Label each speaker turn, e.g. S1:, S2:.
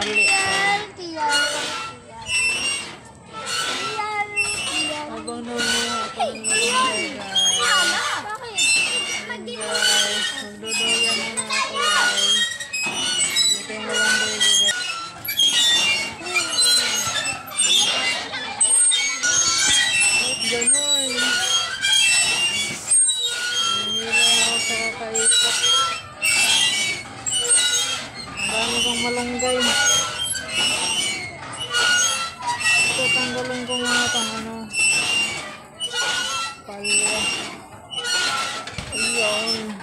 S1: mali. Habang nanguha ako ng malunggay, guys. Ayan, guys. Magduduyan na ako, guys. Ito yung malunggay, guys. At ganun. Nangilang ako sa kakaikot. Ang dami kong malunggay. Ito, tanggalin ko mga ano. Palya. Ayun.